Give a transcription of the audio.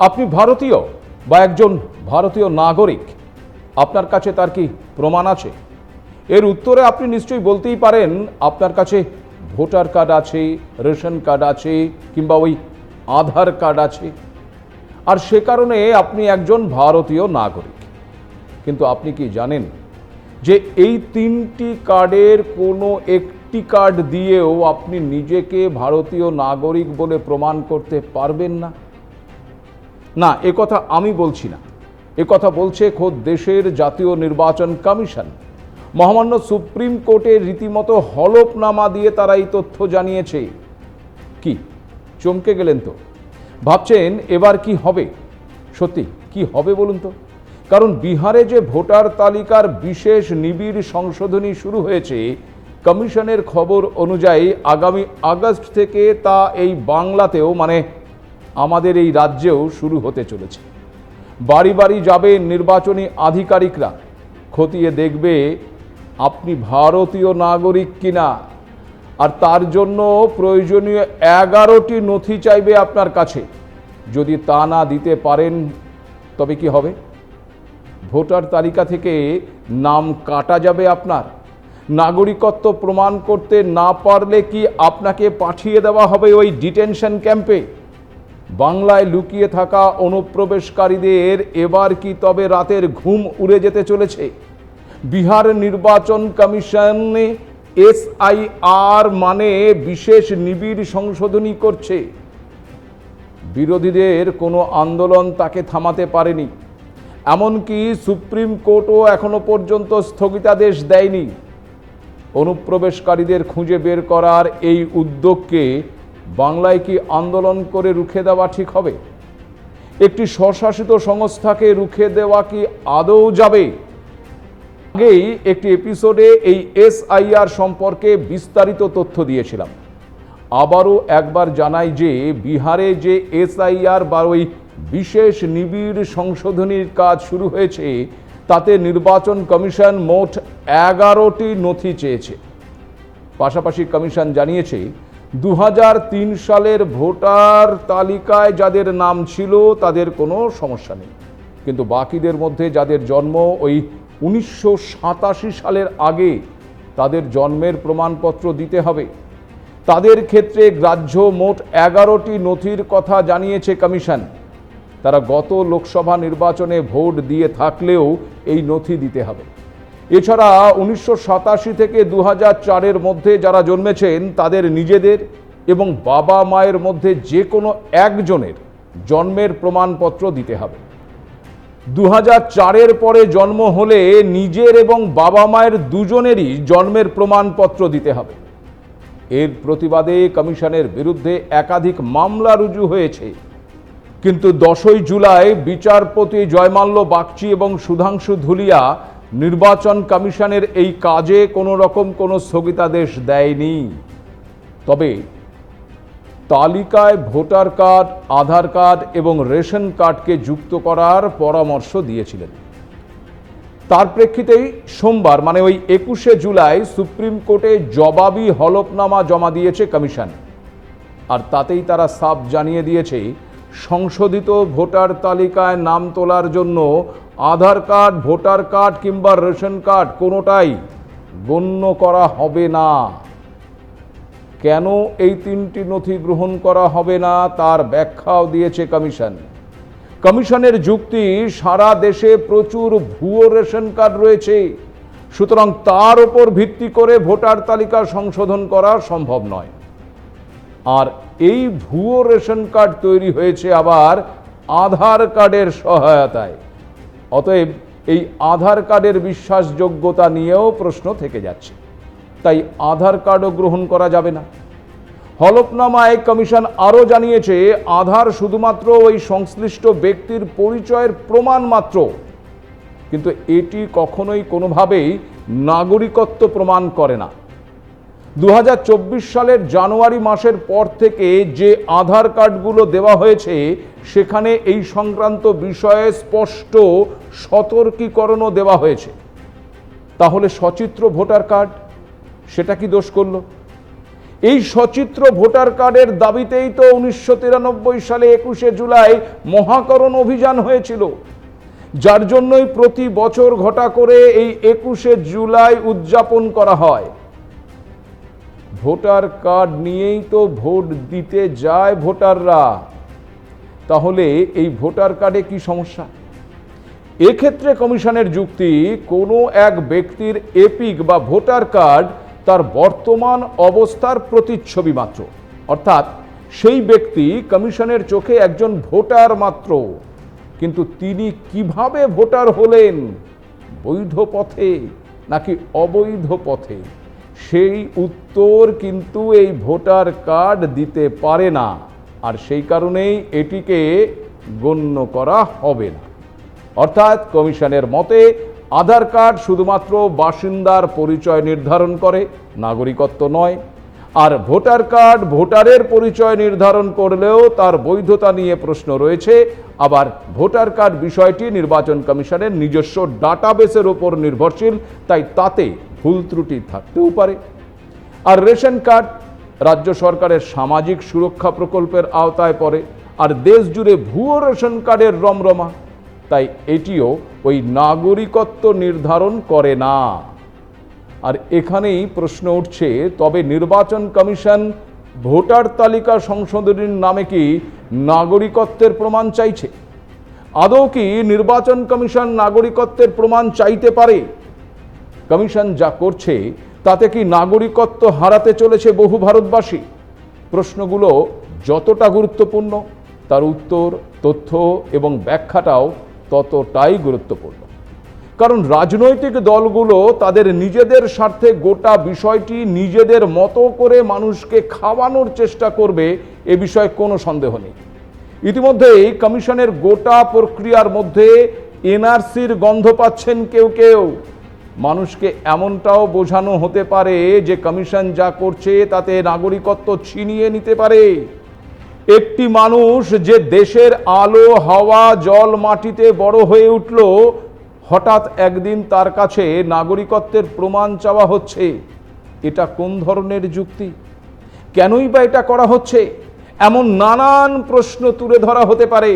আপনি ভারতীয় বা একজন ভারতীয় নাগরিক, আপনার কাছে তার কি প্রমাণ আছে? এর উত্তরে আপনি নিশ্চয়ই বলতেই পারেন আপনার কাছে ভোটার কার্ড আছে, রেশন কার্ড আছে, কিংবা ওই আধার কার্ড আছে, আর সে কারণে আপনি একজন ভারতীয় নাগরিক। কিন্তু আপনি কি জানেন যে এই তিনটি কার্ডের কোনো একটি কার্ড দিয়েও আপনি নিজেকে ভারতীয় নাগরিক বলে প্রমাণ করতে পারবেন না? না, একথা আমি বলছি না, একথা বলছে খোদ দেশের জাতীয় নির্বাচন কমিশন। মহামান্য সুপ্রিম কোর্টে রীতিমতো হলফনামা দিয়ে তারা এই তথ্য জানিয়েছে। কি চমকে গেলেন তো? ভাবছেন এবার কি হবে? সত্যি কি হবে বলুন তো? কারণ বিহারে যে ভোটার তালিকার বিশেষ নিবিড় সংশোধনী শুরু হয়েছে, কমিশনের খবর অনুযায়ী আগামী আগস্ট থেকে তা এই বাংলাতেও, মানে আমাদের এই রাজ্যেও শুরু হতে চলেছে। বাড়ি বাড়ি যাবে নির্বাচনী আধিকারিকরা, খতিয়ে দেখবে আপনি ভারতীয় নাগরিক কিনা, আর তার জন্য প্রয়োজনীয় 11টি নথি চাইবে আপনার কাছে। যদি তা না দিতে পারেন তবে কি হবে? ভোটার তালিকা থেকে নাম কাটা যাবে আপনার। নাগরিকত্ব প্রমাণ করতে না পারলে কি আপনাকে পাঠিয়ে দেওয়া হবে ওই ডিটেনশন ক্যাম্পে? বাংলায় লুকিয়ে থাকা অনুপ্রবেশকারীদের এবার কি তবে রাতের ঘুম উড়ে যেতে চলেছে? বিহার নির্বাচন কমিশনে SIR মানে বিশেষ নিবিড় সংশোধনী করছে। বিরোধীদের কোনো আন্দোলন তাকে থামাতে পারেনি, এমনকি সুপ্রিম কোর্টও এখনো পর্যন্ত স্থগিতাদেশ দেয়নি। অনুপ্রবেশকারীদের খুঁজে বের করার এই উদ্যোগকে বাংলায় কি আন্দোলন করে রুখে দেওয়া ঠিক হবে? একটি স্বশাসিত সংস্থাকে রুখে দেওয়া কি আদৌ যাবে? আগেই একটি এপিসোডে এই SIR সম্পর্কে বিস্তারিত তথ্য দিয়েছিলাম। আবারও একবার জানাই যে বিহারে যে SIR বা ওই বিশেষ নিবিড় সংশোধনীর কাজ শুরু হয়েছে, তাতে নির্বাচন কমিশন মোট 11টি নথি চেয়েছে। পাশাপাশি কমিশন জানিয়েছে 2003 সালের ভোটার তালিকায় যাদের নাম ছিল তাদের কোনো সমস্যা নেই, কিন্তু বাকিদের মধ্যে যাদের জন্ম ওই 1987 সালের আগে, তাদের জন্মের প্রমাণপত্র দিতে হবে। তাদের ক্ষেত্রে গ্রাহ্য মোট 11টি নথির কথা জানিয়েছে কমিশন। তারা গত লোকসভা নির্বাচনে ভোট দিয়ে থাকলেও এই নথি দিতে হবে। এছাড়া 1987 থেকে 2004-এর মধ্যে যারা জন্মেছেন তাদের নিজেদের এবং বাবা মায়ের মধ্যে যে কোনো একজনের জন্মের প্রমাণপত্র দিতে হবে। 2004-এর পরে জন্ম হলে নিজের এবং বাবা মায়ের দুজনেরই জন্মের প্রমাণপত্র দিতে হবে। এর প্রতিবাদে কমিশনের বিরুদ্ধে একাধিক মামলা রুজু হয়েছে, কিন্তু 10ই জুলাই বিচারপতি জয়মাল্য বাগচি এবং সুধাংশু ধুলিয়া নির্বাচন কমিশনের এই কাজে কোনো রকম কোনো স্থগিতাদেশ দেয়নি। তবে তালিকায় ভোটার কার্ড, আধার কার্ড এবং রেশন কার্ডকে যুক্ত করার পরামর্শ দিয়েছিলেন। তার প্রেক্ষিতেই সোমবার, মানে ওই 21শে জুলাই সুপ্রিম কোর্টে জবাবি হলফনামা জমা দিয়েছে কমিশন। আর তাতেই তারা সাফ জানিয়ে দিয়েছে সংশোধিত ভোটার তালিকায় নাম তোলার জন্য আধার কার্ড, ভোটার কার্ড কিংবা রেশন কার্ড কোনোটাই গণ্য করা হবে না। কেন এই তিনটি নথি গ্রহণ করা হবে না তার ব্যাখ্যাও দিয়েছে কমিশন। কমিশনের যুক্তি, সারা দেশে প্রচুর ভুয়ো রেশন কার্ড রয়েছে, সুতরাং তার উপর ভিত্তি করে ভোটার তালিকা সংশোধন করা সম্ভব নয়। আর এই ভুয়ো রেশন কার্ড তৈরি হয়েছে আবার আধার কার্ডের সহায়তায়। অতএব এই আধার কার্ডের বিশ্বাসযোগ্যতা নিয়েও প্রশ্ন থেকে যাচ্ছে, তাই আধার কার্ডও গ্রহণ করা যাবে না। হলফনামায় কমিশন আরও জানিয়েছে আধার শুধুমাত্র ওই সংশ্লিষ্ট ব্যক্তির পরিচয়ের প্রমাণ মাত্র, কিন্তু এটি কখনোই কোনোভাবেই নাগরিকত্ব প্রমাণ করে না। 2024 সালের জানুয়ারি মাসের পর থেকে যে আধার কার্ডগুলো দেওয়া হয়েছে সেখানে এই সংক্রান্ত বিষয়ে স্পষ্ট সতর্কীকরণও দেওয়া হয়েছে। তাহলে সচিত্র ভোটার কার্ড, সেটা কি দোষ করল? এই সচিত্র ভোটার কার্ডের দাবিতেই তো 1993 সালে 21শে জুলাই মহাকরণ অভিযান হয়েছিল, যার জন্যই প্রতি বছর ঘটা করে এই 21শে জুলাই উদযাপন করা হয়। ভোটার কার্ড নিয়েই তো ভোট দিতে যায় ভোটাররা, তাহলে এই ভোটার কার্ডে কি সমস্যা? এক্ষেত্রে কমিশনের যুক্তি, কোনো এক ব্যক্তির এপিক বা ভোটার কার্ড তার বর্তমান অবস্থার প্রতিচ্ছবি মাত্র, অর্থাৎ সেই ব্যক্তি কমিশনের চোখে একজন ভোটার মাত্র, কিন্তু তিনি কিভাবে ভোটার হলেন, বৈধ পথে নাকি অবৈধ পথে, সেই উত্তর কিন্তু এই ভোটার কার্ড দিতে পারে না, আর সেই কারণেই এটিকে গণ্য করা হবে না। অর্থাৎ কমিশনের মতে আধার কার্ড শুধুমাত্র বাসিন্দার পরিচয় নির্ধারণ করে, নাগরিকত্ব নয়। আর ভোটার কার্ড ভোটারের পরিচয় নির্ধারণ করলেও তার বৈধতা নিয়ে প্রশ্ন রয়েছে। আবার ভোটার কার্ড বিষয়টি নির্বাচন কমিশনের নিজস্ব ডাটাবেসের উপর নির্ভরশীল, তাই তাতে ভুল ত্রুটি থাকতেও পারে। আর রেশন কার্ড রাজ্য সরকারের সামাজিক সুরক্ষা প্রকল্পের আওতায় পড়ে, আর দেশ জুড়ে ভুয়ো রেশন কার্ডের রমরমা, তাই এটিও ওই নাগরিকত্ব নির্ধারণ করে না। আর এখানেই প্রশ্ন উঠছে, তবে নির্বাচন কমিশন ভোটার তালিকা সংশোধনীর নামে কি নাগরিকত্বের প্রমাণ চাইছে? আদৌ কি নির্বাচন কমিশন নাগরিকত্বের প্রমাণ চাইতে পারে? কমিশন যা করছে তাতে কি নাগরিকত্ব হারাতে চলেছে বহু ভারতবাসী? প্রশ্নগুলো যতটা গুরুত্বপূর্ণ, তার উত্তর, তথ্য এবং ব্যাখ্যাটাও ততটাই গুরুত্বপূর্ণ। কারণ রাজনৈতিক দলগুলো তাদের নিজেদের স্বার্থে গোটা বিষয়টি নিজেদের মতো করে মানুষকে খাওয়ানোর চেষ্টা করবে, এ বিষয়ে কোনো সন্দেহ নেই। ইতিমধ্যেই কমিশনের গোটা প্রক্রিয়ার মধ্যে এনআরসির গন্ধ পাচ্ছেন কেউ কেউ। মানুষকে এমনটাও বোঝানো হতে পারে যে কমিশন যা করছে তাতে নাগরিকত্ব ছিনিয়ে নিতে পারে। একটি মানুষ যে দেশের আলো, হাওয়া, জল, মাটিতে বড় হয়ে উঠল, হঠাৎ একদিন তার কাছে নাগরিকত্বের প্রমাণ চাওয়া হচ্ছে। এটা কোন ধরনের যুক্তি? কেনই বা এটা করা হচ্ছে? এমন নানান প্রশ্ন তুলে ধরা হতে পারে।